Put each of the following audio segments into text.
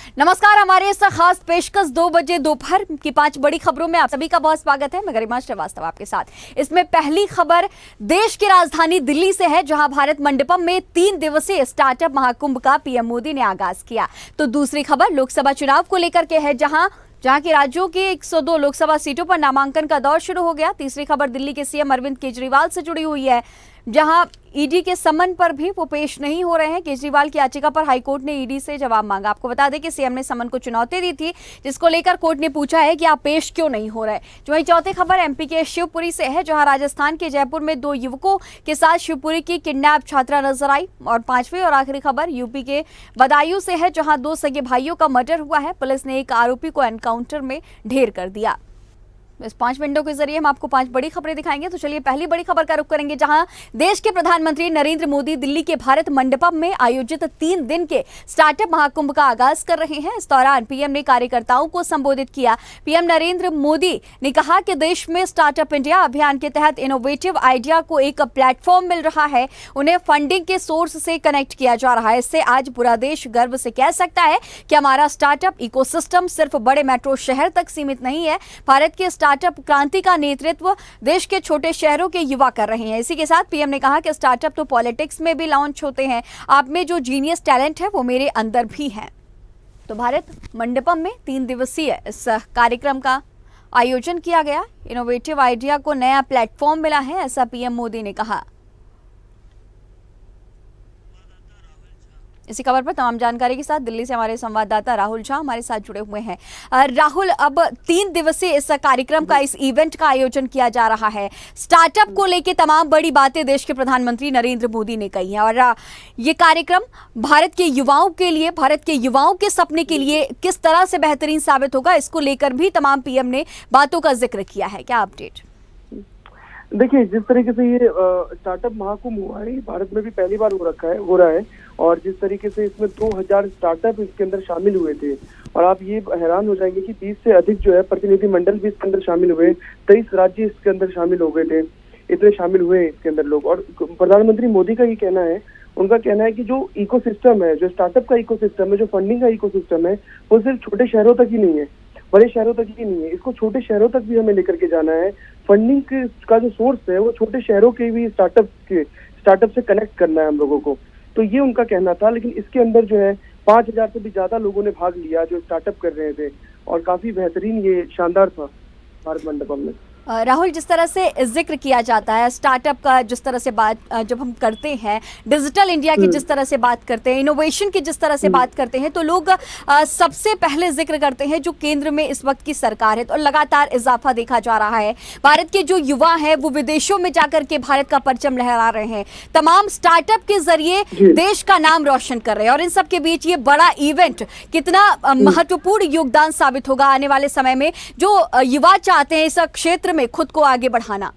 नमस्कार, हमारे इस खास पेशकश 2 बजे दोपहर की 5 बड़ी खबरों में आप सभी का बहुत स्वागत है। मैं गरिमा श्रीवास्तव आपके साथ। इसमें पहली खबर देश की राजधानी दिल्ली से है, जहां भारत मंडपम में 3 दिवसीय स्टार्टअप महाकुंभ का पीएम मोदी ने आगाज किया। तो दूसरी खबर लोकसभा चुनाव को लेकर के है, जहां के राज्यों की 102 लोकसभा सीटों पर नामांकन का दौर शुरू हो गया। तीसरी खबर दिल्ली के सीएम अरविंद केजरीवाल से जुड़ी हुई है, जहां ईडी के समन पर भी वो पेश नहीं हो रहे हैं। केजरीवाल की याचिका पर हाईकोर्ट ने ईडी से जवाब मांगा। आपको बता दें कि सीएम ने समन को चुनौती दी थी, जिसको लेकर कोर्ट ने पूछा है कि आप पेश क्यों नहीं हो रहे। वहीं चौथी खबर एमपी के शिवपुरी से है, जहां राजस्थान के जयपुर में 2 युवकों के साथ शिवपुरी की किडनैप छात्रा नजर आई। और पांचवी और आखिरी खबर यूपी के बदायूं से है, जहां 2 सगे भाइयों का मर्डर हुआ है। पुलिस ने एक आरोपी को एनकाउंटर में ढेर कर दिया। इस 5 मिनटों के जरिए हम आपको 5 बड़ी खबरें दिखाएंगे। तो चलिए पहली बड़ी खबर का रुख करेंगे, जहां देश के प्रधानमंत्री नरेंद्र मोदी दिल्ली के भारत मंडपम में आयोजित 3 दिन के स्टार्टअप महाकुंभ का आगाज कर रहे हैं। इस दौरान पीएम ने कार्यकर्ताओं को संबोधित किया। पीएम नरेंद्र मोदी ने कहा कि देश में स्टार्टअप इंडिया अभियान के तहत इनोवेटिव आइडिया को एक प्लेटफॉर्म मिल रहा है, उन्हें फंडिंग के सोर्स से कनेक्ट किया जा रहा है। इससे आज पूरा देश गर्व से कह सकता है कि हमारा स्टार्टअप इकोसिस्टम सिर्फ बड़े मेट्रो शहर तक सीमित नहीं है। भारत के स्टार्टअप क्रांति का नेतृत्व देश के छोटे शहरों के युवा कर रहे हैं। इसी के साथ पीएम ने कहा कि स्टार्टअप तो पॉलिटिक्स में भी लॉन्च होते हैं, आप में जो जीनियस टैलेंट है वो मेरे अंदर भी है। तो भारत मंडपम में 3 दिवसीय इस कार्यक्रम का आयोजन किया गया। इनोवेटिव आइडिया को नया प्लेटफॉर्म मिला है, ऐसा पीएम मोदी ने कहा। इसी खबर पर तमाम जानकारी के साथ दिल्ली से हमारे संवाददाता राहुल झा हमारे साथ जुड़े हुए हैं। राहुल, अब 3 दिवसीय इस कार्यक्रम का, इस इवेंट का आयोजन किया जा रहा है। स्टार्टअप को लेकर तमाम बड़ी बातें देश के प्रधानमंत्री नरेंद्र मोदी ने कही हैं, और ये कार्यक्रम भारत के युवाओं के लिए, भारत के युवाओं के सपने के लिए किस तरह से बेहतरीन साबित होगा, इसको लेकर भी तमाम पीएम ने बातों का जिक्र किया है। क्या अपडेट? देखिए, जिस तरीके से ये स्टार्टअप महाकुंभ हुआ है, भारत में भी पहली बार हो रहा है और जिस तरीके से इसमें 2000 स्टार्टअप इसके अंदर शामिल हुए थे, और आप ये हैरान हो जाएंगे कि 20 से अधिक जो है प्रतिनिधिमंडल भी इसके अंदर शामिल हुए। 23 राज्य इसके अंदर शामिल हो गए थे, इतने शामिल हुए इसके अंदर लोग। और प्रधानमंत्री मोदी का ये कहना है, उनका कहना है कि जो इकोसिस्टम है, जो स्टार्टअप का इकोसिस्टम है, जो फंडिंग का इकोसिस्टम है, वो सिर्फ छोटे शहरों तक ही नहीं है, बड़े शहरों तक ही नहीं है, इसको छोटे शहरों तक भी हमें लेकर के जाना है। फंडिंग का जो सोर्स है वो छोटे शहरों के भी स्टार्टअप से कनेक्ट करना है हम लोगों को। तो ये उनका कहना था। लेकिन इसके अंदर जो है 5000 से भी ज्यादा लोगों ने भाग लिया जो स्टार्टअप कर रहे थे, और काफी बेहतरीन, ये शानदार था भारत मंडपम में। राहुल, जिस तरह से जिक्र किया जाता है स्टार्टअप का, जिस तरह से बात जब हम करते हैं, डिजिटल इंडिया की जिस तरह से बात करते हैं, इनोवेशन की जिस तरह से बात करते हैं, तो लोग सबसे पहले जिक्र करते हैं जो केंद्र में इस वक्त की सरकार है। तो लगातार इजाफा देखा जा रहा है। भारत के जो युवा हैं वो विदेशों में जाकर के भारत का परचम लहरा रहे हैं, तमाम स्टार्टअप के जरिए देश का नाम रोशन कर रहे हैं। और इन सब के बीच ये बड़ा इवेंट कितना महत्वपूर्ण योगदान साबित होगा आने वाले समय में, जो युवा चाहते हैं इस क्षेत्र में खुद को आगे बढ़ाना।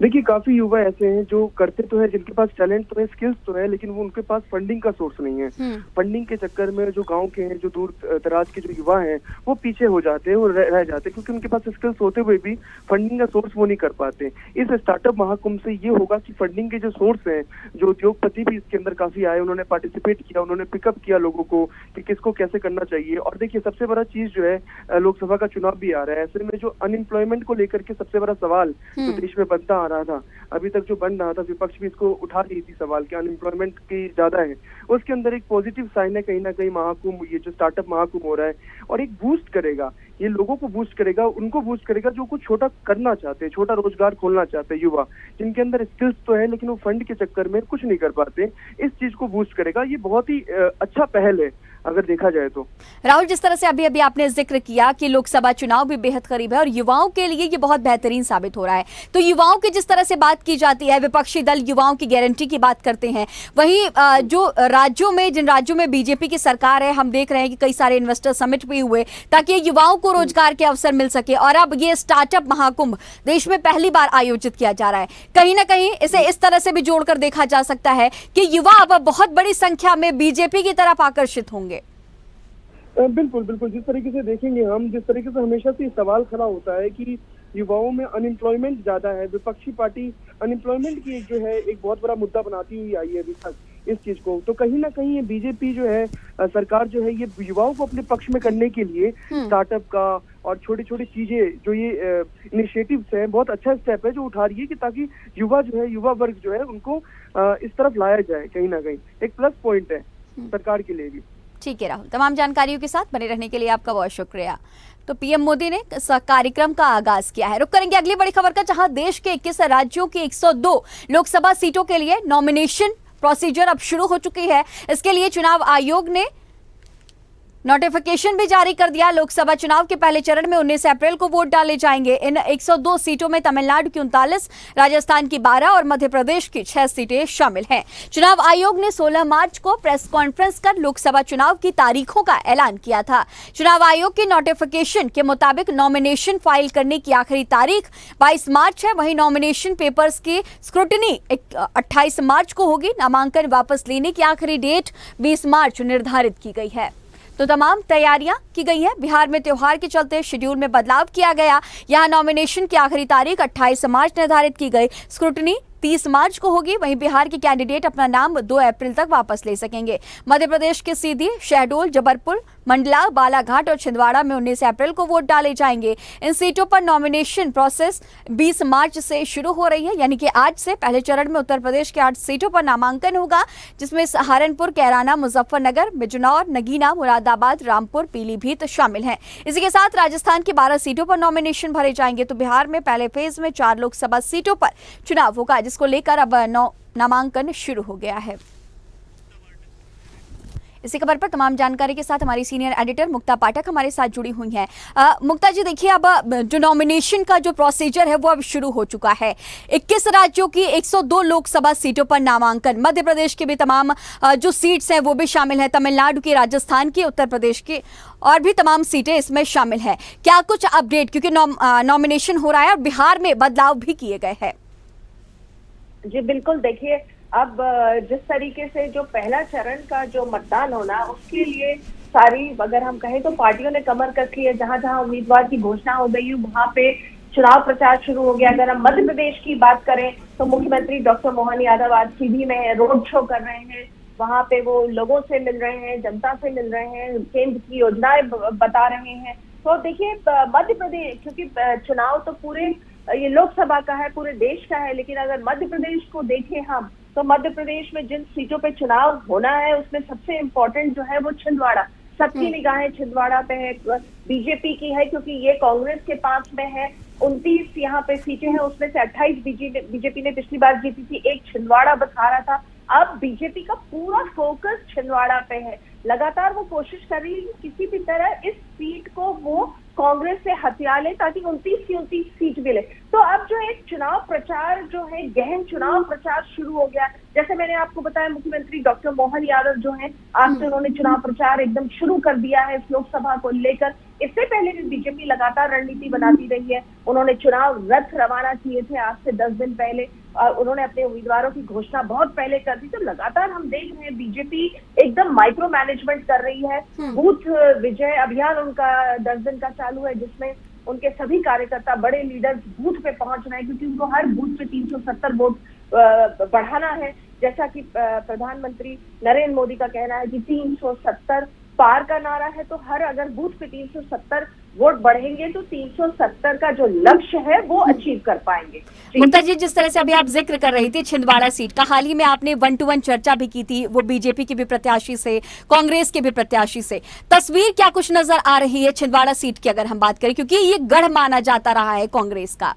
देखिए, काफी युवा ऐसे हैं जो करते तो है, जिनके पास टैलेंट तो है, स्किल्स तो है, लेकिन वो उनके पास फंडिंग का सोर्स नहीं है। फंडिंग के चक्कर में जो गांव के हैं, जो दूर दराज के जो युवा हैं, वो पीछे हो जाते हैं, वो रह जाते हैं, क्योंकि उनके पास स्किल्स होते हुए भी फंडिंग का सोर्स वो नहीं कर पाते। इस स्टार्टअप महाकुंभ से ये होगा कि फंडिंग के जो सोर्स हैं, जो उद्योगपति भी इसके अंदर काफी आए, उन्होंने पार्टिसिपेट किया, उन्होंने पिकअप किया लोगों को कि किसको कैसे करना चाहिए। और देखिए, सबसे बड़ा चीज जो है, लोकसभा का चुनाव भी आ रहा है, ऐसे में जो अनएम्प्लॉयमेंट को लेकर के सबसे बड़ा सवाल जो देश में बनता आ रहा था, अभी तक जो बन रहा था, विपक्ष भी इसको उठा रही थी सवाल कि अनएम्प्लॉयमेंट की ज्यादा है, उसके अंदर एक पॉजिटिव साइन है कहीं ना कहीं महाकुंभ, ये जो स्टार्टअप महाकुंभ हो रहा है, और एक बूस्ट करेगा, ये लोगों को बूस्ट करेगा, उनको बूस्ट करेगा जो कुछ छोटा करना चाहते हैं, छोटा रोजगार खोलना चाहते हैं, युवा जिनके अंदर स्किल्स तो है लेकिन वो फंड के चक्कर में कुछ नहीं कर पाते। इस चीज को बूस्ट करेगा। ये बहुत ही अच्छा पहल है अगर देखा जाए तो। राहुल, जिस तरह से अभी अभी आपने जिक्र किया कि लोकसभा चुनाव भी बेहद करीब है और युवाओं के लिए ये बहुत बेहतरीन साबित हो रहा है, तो युवाओं की जिस तरह से बात की जाती है, विपक्षी दल युवाओं की गारंटी की बात करते हैं, वहीं जो राज्यों में, जिन राज्यों में बीजेपी की सरकार है, हम देख रहे हैं कि कई सारे इन्वेस्टर समिट भी हुए ताकि युवाओं को रोजगार के अवसर मिल सके। और अब ये स्टार्टअप महाकुंभ देश में पहली बार आयोजित किया जा रहा है। कहीं ना कहीं इसे इस तरह से भी जोड़कर देखा जा सकता है कि युवा अब बहुत बड़ी संख्या में बीजेपी की तरफ आकर्षित होंगे। बिल्कुल बिल्कुल, जिस तरीके से देखेंगे हम, जिस तरीके से हमेशा से सवाल खड़ा होता है कि युवाओं में अनएम्प्लॉयमेंट ज्यादा है, विपक्षी पार्टी अनएम्प्लॉयमेंट की जो है एक बहुत बड़ा मुद्दा बनाती हुई आई है अभी तक। इस चीज को। तो कहीं ना कहीं ये बीजेपी जो है सरकार जो है ये युवाओं को अपने पक्ष में करने के लिए स्टार्टअप का और छोटी छोटी चीजें जो ये इनिशिएटिव्स है बहुत अच्छा स्टेप है जो उठा रही है कि ताकि युवा जो है युवा वर्ग जो है उनको इस तरफ लाया जाए। कहीं ना कहीं एक प्लस पॉइंट है सरकार के लिए भी। ठीक है राहुल, तमाम जानकारियों के साथ बने रहने के लिए आपका बहुत शुक्रिया। तो पीएम मोदी ने इस कार्यक्रम का आगाज किया है। रुक करेंगे अगली बड़ी खबर का, जहां देश के 21 राज्यों की 102 लोकसभा सीटों के लिए नॉमिनेशन प्रोसीजर अब शुरू हो चुकी है। इसके लिए चुनाव आयोग ने नोटिफिकेशन भी जारी कर दिया। लोकसभा चुनाव के पहले चरण में 19 अप्रैल को वोट डाले जाएंगे। इन 102 सीटों में तमिलनाडु की 39, राजस्थान की 12 और मध्य प्रदेश की 6 सीटें शामिल हैं। चुनाव आयोग ने 16 मार्च को प्रेस कॉन्फ्रेंस कर लोकसभा चुनाव की तारीखों का ऐलान किया था। चुनाव आयोग के नोटिफिकेशन के मुताबिक नॉमिनेशन फाइल करने की आखिरी तारीख 22 मार्च है। वहीं नॉमिनेशन पेपर्स की स्क्रूटनी 28 मार्च को होगी। नामांकन वापस लेने की आखिरी डेट 20 मार्च निर्धारित की गई है। तो तमाम तैयारियां की गई है। बिहार में त्योहार के चलते शेड्यूल में बदलाव किया गया। यहां नॉमिनेशन की आखिरी तारीख 28 मार्च निर्धारित की गई। स्क्रूटनी 30 मार्च को होगी। वहीं बिहार के कैंडिडेट अपना नाम 2 अप्रैल तक वापस ले सकेंगे। मध्य प्रदेश के सीधी, शहडोल, जबलपुर, मंडला, बालाघाट और छिंदवाड़ा में 19 अप्रैल को वोट डाले जाएंगे। इन सीटों पर नॉमिनेशन प्रोसेस 20 मार्च से शुरू हो रही है, यानी कि आज से। पहले चरण में उत्तर प्रदेश के 8 सीटों पर नामांकन होगा, जिसमें सहारनपुर, कैराना, मुजफ्फरनगर, बिजनौर, नगीना, मुरादाबाद, रामपुर, पीलीभीत शामिल हैं। इसी के साथ राजस्थान की 12 सीटों पर नॉमिनेशन भरे जाएंगे। तो बिहार में पहले फेज में 4 लोकसभा सीटों पर चुनाव होगा, जिसको लेकर अब नामांकन शुरू हो गया है। इसी खबर पर तमाम जानकारी के साथ हमारी सीनियर एडिटर मुक्ता पाठक हमारे साथ जुड़ी हुई हैं। मुक्ता जी, देखिए अब जो नॉमिनेशन का जो प्रोसीजर है वो अब शुरू हो चुका है। 21 राज्यों की 102 लोकसभा सीटों पर नामांकन। मध्य प्रदेश के भी तमाम जो सीट्स हैं वो भी शामिल है। तमिलनाडु की, राजस्थान की, उत्तर प्रदेश की और भी तमाम सीटें इसमें शामिल है। क्या कुछ अपडेट, क्योंकि नॉमिनेशन हो रहा है और बिहार में बदलाव भी किए गए हैं? जी बिल्कुल, देखिए अब जिस तरीके से जो पहला चरण का जो मतदान होना, उसके लिए सारी अगर हम कहें तो पार्टियों ने कमर कस ली है। जहां जहां उम्मीदवार की घोषणा हो गई है वहां पे चुनाव प्रचार शुरू हो गया। अगर हम मध्य प्रदेश की बात करें तो मुख्यमंत्री डॉक्टर मोहन यादव आज सीधी में रोड शो कर रहे हैं। वहां पे वो लोगों से मिल रहे हैं, जनता से मिल रहे हैं, केंद्र की योजनाएं बता रहे हैं। तो देखिए मध्य प्रदेश, क्योंकि चुनाव तो पूरे ये लोकसभा का है, पूरे देश का है, लेकिन अगर मध्य प्रदेश को देखें हम तो मध्य प्रदेश में जिन सीटों पे चुनाव होना है उसमें सबसे इम्पोर्टेंट जो है वो छिंदवाड़ा। सबकी निगाहें छिंदवाड़ा पे है। बीजेपी की है क्योंकि ये कांग्रेस के पास में है। 29 यहाँ पे सीटें हैं, उसमें से 28 बीजेपी ने पिछली बार जीती थी, एक छिंदवाड़ा बस हारा था। अब बीजेपी का पूरा फोकस छिंदवाड़ा पे है। लगातार वो कोशिश कर रही है किसी भी तरह इस सीट को वो कांग्रेस से हथिया ले ताकि 29 की 29 सीट मिले। तो अब जो एक चुनाव प्रचार जो है, गहन चुनाव प्रचार शुरू हो गया। जैसे मैंने आपको बताया, मुख्यमंत्री डॉक्टर मोहन यादव जो है आज से उन्होंने चुनाव प्रचार एकदम शुरू कर दिया है इस लोकसभा को लेकर। इससे पहले भी बीजेपी लगातार रणनीति बनाती रही है। उन्होंने चुनाव रथ रवाना किए थे आज से 10 दिन पहले और उन्होंने अपने उम्मीदवारों की घोषणा बहुत पहले कर दी। तो लगातार हम देख रहे हैं बीजेपी एकदम माइक्रो मैनेजमेंट कर रही है। बूथ विजय अभियान उनका 10 दिन का चालू है, जिसमें उनके सभी कार्यकर्ता, बड़े लीडर्स बूथ पे पहुंच रहे हैं, क्योंकि उनको हर बूथ पे 370 वोट बढ़ाना है। जैसा कि प्रधानमंत्री नरेंद्र मोदी का कहना है कि 370 पार का नारा है, तो हर अगर बूथ पे 370 वोट बढ़ेंगे तो 370 का जो लक्ष्य है वो अचीव कर पाएंगे। मुक्ता जी, जिस तरह से अभी आप जिक्र कर रही थी छिंदवाड़ा सीट का, हाल ही में आपने 1-to-1 चर्चा भी की थी, वो बीजेपी के भी प्रत्याशी से, कांग्रेस के भी प्रत्याशी से। तस्वीर क्या कुछ नजर आ रही है छिंदवाड़ा सीट की अगर हम बात करें, क्योंकि ये गढ़ माना जाता रहा है कांग्रेस का?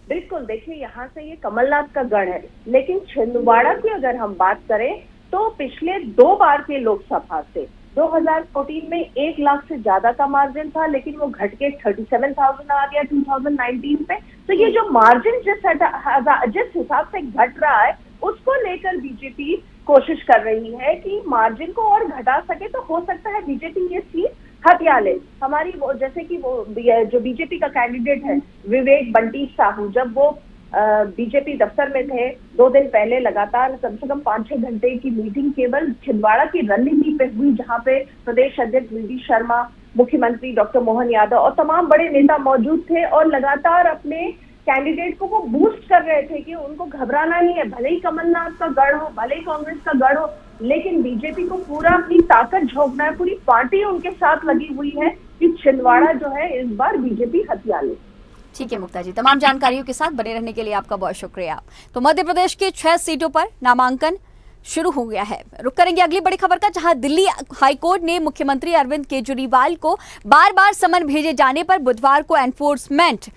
बिल्कुल, देखिए यहाँ से ये कमलनाथ का गढ़ है, लेकिन छिंदवाड़ा की अगर हम बात करें तो पिछले 2 बार के लोकसभा से 2014 में 1 लाख से ज्यादा का मार्जिन था, लेकिन वो घट के 37,000 आ गया 2019 पे। तो ये जो मार्जिन जिस हिसाब से घट रहा है उसको लेकर बीजेपी कोशिश कर रही है कि मार्जिन को और घटा सके। तो हो सकता है बीजेपी ये सीट हथिया ले। हमारी वो जैसे कि वो जो बीजेपी का कैंडिडेट है विवेक बंटी साहू, जब वो बीजेपी दफ्तर में थे 2 दिन पहले, लगातार कम से कम 5-6 घंटे की मीटिंग केवल छिंदवाड़ा की रणनीति पे हुई, जहां पे प्रदेश अध्यक्ष वी डी शर्मा, मुख्यमंत्री डॉक्टर मोहन यादव और तमाम बड़े नेता मौजूद थे और लगातार अपने कैंडिडेट को वो बूस्ट कर रहे थे कि उनको घबराना नहीं है, भले ही कमलनाथ का गढ़ हो, भले ही कांग्रेस का गढ़ हो, लेकिन बीजेपी को पूरा अपनी ताकत झोंकना है। पूरी पार्टी उनके साथ लगी हुई है कि छिंदवाड़ा जो है इस बार बीजेपी हथिया ले। ठीक है मुक्ता जी, तमाम जानकारियों के साथ बने रहने के लिए आपका बहुत शुक्रिया। तो मध्य प्रदेश की 6 सीटों पर नामांकन शुरू हो गया है। रुक करेंगे अगली बड़ी खबर का, जहां दिल्ली हाईकोर्ट ने मुख्यमंत्री अरविंद केजरीवाल को बार बार समन भेजे जाने पर बुधवार को एनफोर्समेंट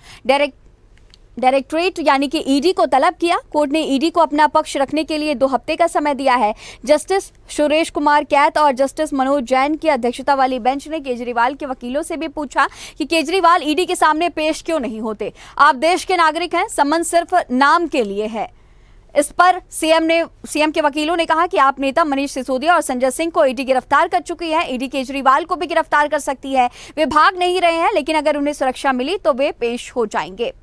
डायरेक्टरेट यानी कि ईडी को तलब किया। कोर्ट ने ईडी को अपना पक्ष रखने के लिए 2 हफ्ते का समय दिया है। जस्टिस सुरेश कुमार कैत और जस्टिस मनोज जैन की अध्यक्षता वाली बेंच ने केजरीवाल के वकीलों से भी पूछा कि केजरीवाल ईडी के सामने पेश क्यों नहीं होते। आप देश के नागरिक हैं, समन सिर्फ नाम के लिए है। इस पर सीएम के वकीलों ने कहा कि आप नेता मनीष सिसोदिया और संजय सिंह को ईडी गिरफ्तार कर चुकी है, ईडी केजरीवाल को भी गिरफ्तार कर सकती है। वे भाग नहीं रहे हैं, लेकिन अगर उन्हें सुरक्षा मिली तो वे पेश हो जाएंगे।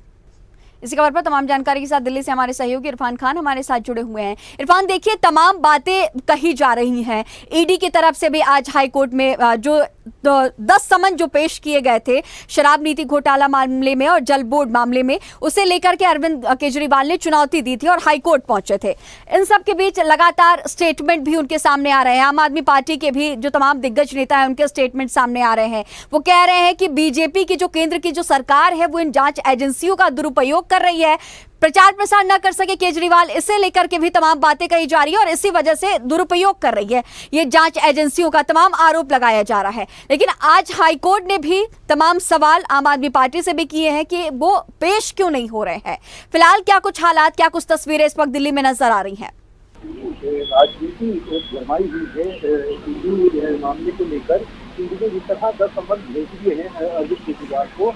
इसी खबर पर तमाम जानकारी के साथ दिल्ली से हमारे सहयोगी इरफान खान हमारे साथ जुड़े हुए हैं। इरफान, देखिए तमाम बातें कही जा रही हैं। ईडी की तरफ से भी आज हाई कोर्ट में जो 10 समन जो पेश किए गए थे शराब नीति घोटाला मामले में और जल बोर्ड मामले में, उसे लेकर के अरविंद केजरीवाल ने चुनौती दी थी और हाई कोर्ट पहुंचे थे। इन सब के बीच लगातार स्टेटमेंट भी उनके सामने आ रहे हैं। आम आदमी पार्टी के भी जो तमाम दिग्गज नेता हैं उनके स्टेटमेंट सामने आ रहे हैं। वो कह रहे हैं कि बीजेपी की जो केंद्र की जो सरकार है वो इन जांच एजेंसियों का दुरुपयोग कर रही है, प्रचार प्रसार न कर सके केजरीवाल, इसे लेकर के भी तमाम बातें कही जा रही है और इसी वजह से दुरुपयोग कर रही है ये जांच एजेंसियों का, तमाम आरोप लगाया जा रहा है। लेकिन आज हाईकोर्ट ने भी तमाम सवाल आम आदमी पार्टी से भी किए हैं कि वो पेश क्यों नहीं हो रहे हैं। फिलहाल क्या कुछ हालात, क्या कुछ तस्वीरें इस वक्त दिल्ली में नजर आ रही हैं? राजनीति गरमाई हुई है मामले को लेकर। ईडी ने जिस तरह 10 समन भेज दिए हैं अरविंद केजरीवाल को,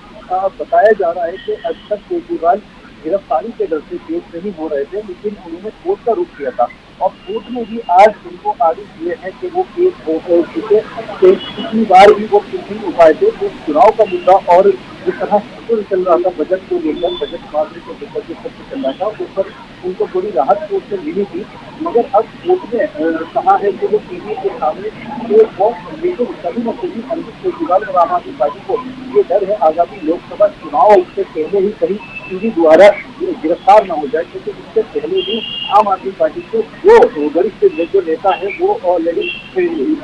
बताया जा रहा है कि अब तक केजरीवाल गिरफ्तारी के डर से पेश नहीं हो रहे थे, लेकिन उन्होंने कोर्ट का रुख किया था और कोर्ट ने भी आज उनको आदेश दिए हैं कि वो केस हो चुके। पिछली बार भी वो केस नहीं उठाए थे, तो चुनाव का मुद्दा और जिस तरह चल रहा था बजट को लेकर, बजट मामले को लेकर जो सब चल रहा था, उस पर उनको बड़ी राहत कोर्ट से मिली थी। मगर अब कोर्ट ने कहा है कि वो टीवी के सामने लेकिन कभी न कभी अरविंद केजरीवाल और आम आदमी पार्टी को ये डर है आगामी लोकसभा चुनाव से पहले ही कहीं ईडी द्वारा गिरफ्तार न हो जाए, क्योंकि इससे पहले भी आम आदमी पार्टी के जो वरिष्ठ जो नेता है वो ऑलरेडी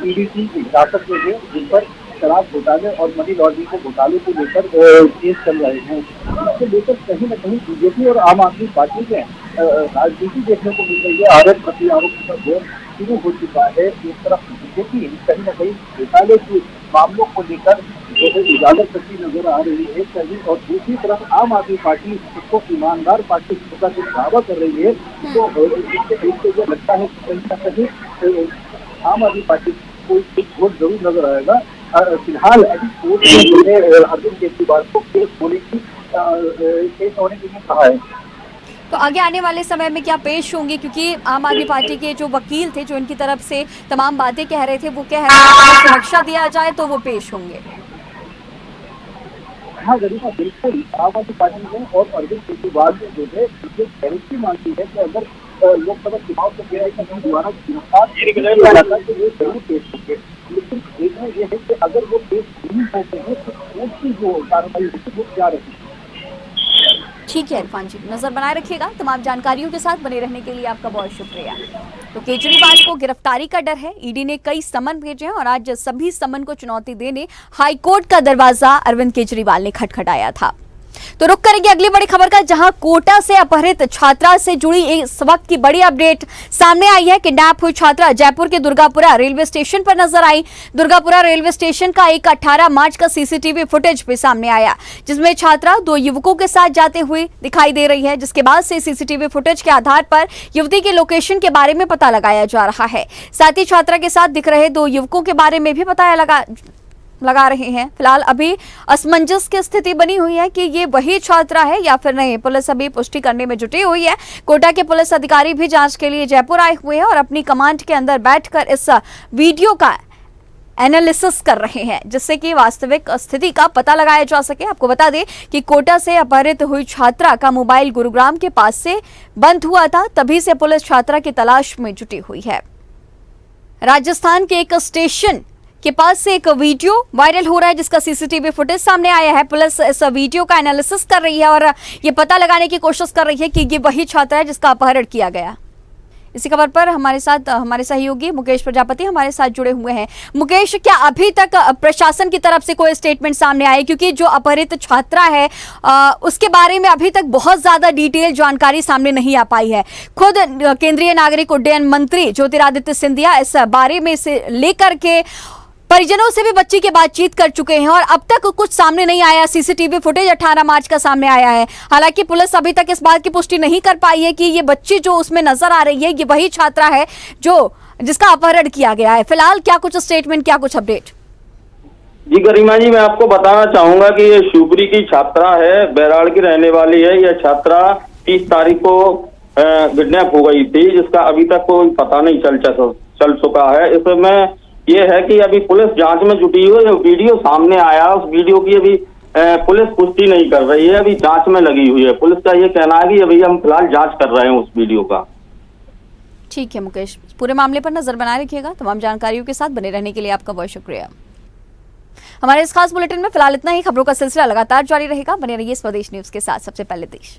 ईडी की हिरासत में है, जिन पर शराब घोटाले और मनी लॉन्ड्रिंग के घोटाले को लेकर केस चल रहे हैं। इसको लेकर कहीं न कहीं बीजेपी और आम आदमी पार्टी में राजनीति देखने को मिल रही है। आरोप प्रत्यारोप का दौर शुरू हो चुका है। एक तरफ बीजेपी कहीं न कहीं घोटाले के मामलों को लेकर उजागर करती नजर आ रही है कहीं, और दूसरी तरफ आम आदमी पार्टी उसको ईमानदार पार्टी का जो दावा कर रही है, तो इससे ये लगता है कि कहीं न कहीं आम आदमी पार्टी को एक वोट जरूर नजर आएगा। फिलहाल अभी कोर्ट ने अरविंद केजरीवाल को केस होने के लिए कहा है। तो आगे आने वाले समय में क्या पेश होंगे, क्योंकि आम आदमी पार्टी के जो वकील थे जो इनकी तरफ से तमाम बातें कह रहे थे, वो कह रहे हैं कि सुरक्षा दिया जाए तो वो पेश होंगे। हाँ गरिमा, बिल्कुल आम आदमी पार्टी ने और अरविंद केजरीवाल ने जो है गारंटी मांगी है कि अगर लोकसभा चुनाव से पहले द्वारा गिरफ्तार तो वो जरूर पेश होंगे। लेकिन देखना यह है कि अगर वो पेश नहीं होते हैं तो कोर्ट की जो कार्रवाई होती है वो क्या रहेगी। ठीक है इरफान जी, नजर बनाए रखिएगा। तमाम जानकारियों के साथ बने रहने के लिए आपका बहुत शुक्रिया। तो केजरीवाल को गिरफ्तारी का डर है, ईडी ने कई समन भेजे हैं और आज सभी समन को चुनौती देने हाईकोर्ट का दरवाजा अरविंद केजरीवाल ने खटखटाया था। तो रुक करेंगे अगली बड़ी खबर का, जहां कोटा से अपहरित छात्रा से जुड़ी इस वक्त की बड़ी अपडेट सामने आई है। किडनैप हुई छात्रा जयपुर के दुर्गापुरा रेलवे स्टेशन पर नजर आई। दुर्गापुरा रेलवे स्टेशन का एक 18 मार्च का सीसीटीवी फुटेज भी सामने आया, जिसमें छात्रा 2 युवकों के साथ जाते हुए दिखाई दे रही है, जिसके बाद से सीसीटीवी फुटेज के आधार पर युवती के लोकेशन के बारे में पता लगाया जा रहा है। साथ ही छात्रा के साथ दिख रहे 2 युवकों के बारे में भी पता लगा रहे हैं। फिलहाल अभी असमंजस की स्थिति बनी हुई है कि ये वही छात्रा है या फिर नहीं। पुलिस अभी पुष्टि करने में जुटी हुई है। कोटा के पुलिस अधिकारी भी जांच के लिए जयपुर आए हुए हैं और अपनी कमांड के अंदर बैठकर इस वीडियो का एनालिसिस कर रहे हैं, जिससे कि वास्तविक स्थिति का पता लगाया जा सके। आपको बता दें कि कोटा से अपहरित हुई छात्रा का मोबाइल गुरुग्राम के पास से बंद हुआ था, तभी से पुलिस छात्रा की तलाश में जुटी हुई है। राजस्थान के एक स्टेशन के पास से एक वीडियो वायरल हो रहा है जिसका सीसीटीवी फुटेज सामने आया है। पुलिस इस वीडियो का एनालिसिस कर रही है और ये पता लगाने की कोशिश कर रही है कि ये वही छात्र है जिसका अपहरण किया गया। इसी खबर पर हमारे साथ हमारे सहयोगी मुकेश प्रजापति हमारे साथ जुड़े हुए हैं। मुकेश, क्या अभी तक प्रशासन की तरफ से कोई स्टेटमेंट सामने आए, क्योंकि जो अपहरित छात्रा है उसके बारे में अभी तक बहुत ज्यादा डिटेल जानकारी सामने नहीं आ पाई है। खुद केंद्रीय नागरिक उड्डयन मंत्री ज्योतिरादित्य सिंधिया इस बारे में से लेकर के परिजनों से भी बच्ची की बातचीत कर चुके हैं और अब तक कुछ सामने नहीं आया। सीसीटीवी फुटेज 18 मार्च का सामने आया है। हालांकि पुलिस अभी तक इस बात की पुष्टि नहीं कर पाई है कि ये बच्ची जो उसमें नजर आ रही है ये वही छात्रा है जो जिसका अपहरण किया गया है। फिलहाल क्या कुछ स्टेटमेंट, क्या कुछ अपडेट? जी गरिमा जी, मैं आपको बताना चाहूंगा कि ये शिवपुरी की छात्रा है, बैराड़ की रहने वाली है। यह छात्रा 30 तारीख को किडनैप हो गई थी, जिसका अभी तक कोई पता नहीं चल चुका है। इसमें ये है कि अभी पुलिस जांच में जुटी हुई है। वीडियो सामने आया, उस वीडियो की अभी पुलिस पुष्टि नहीं कर रही है, अभी जांच में लगी हुई है। पुलिस का ये कहना है कि अभी हम फिलहाल जांच कर रहे हैं उस वीडियो का। ठीक है मुकेश, पूरे मामले पर नजर बनाए रखिएगा। तमाम जानकारियों के साथ बने रहने के लिए आपका बहुत शुक्रिया। हमारे इस खास बुलेटिन में फिलहाल इतना ही। खबरों का सिलसिला लगातार जारी रहेगा। बने रहिए स्वदेश न्यूज के साथ। सबसे पहले देश।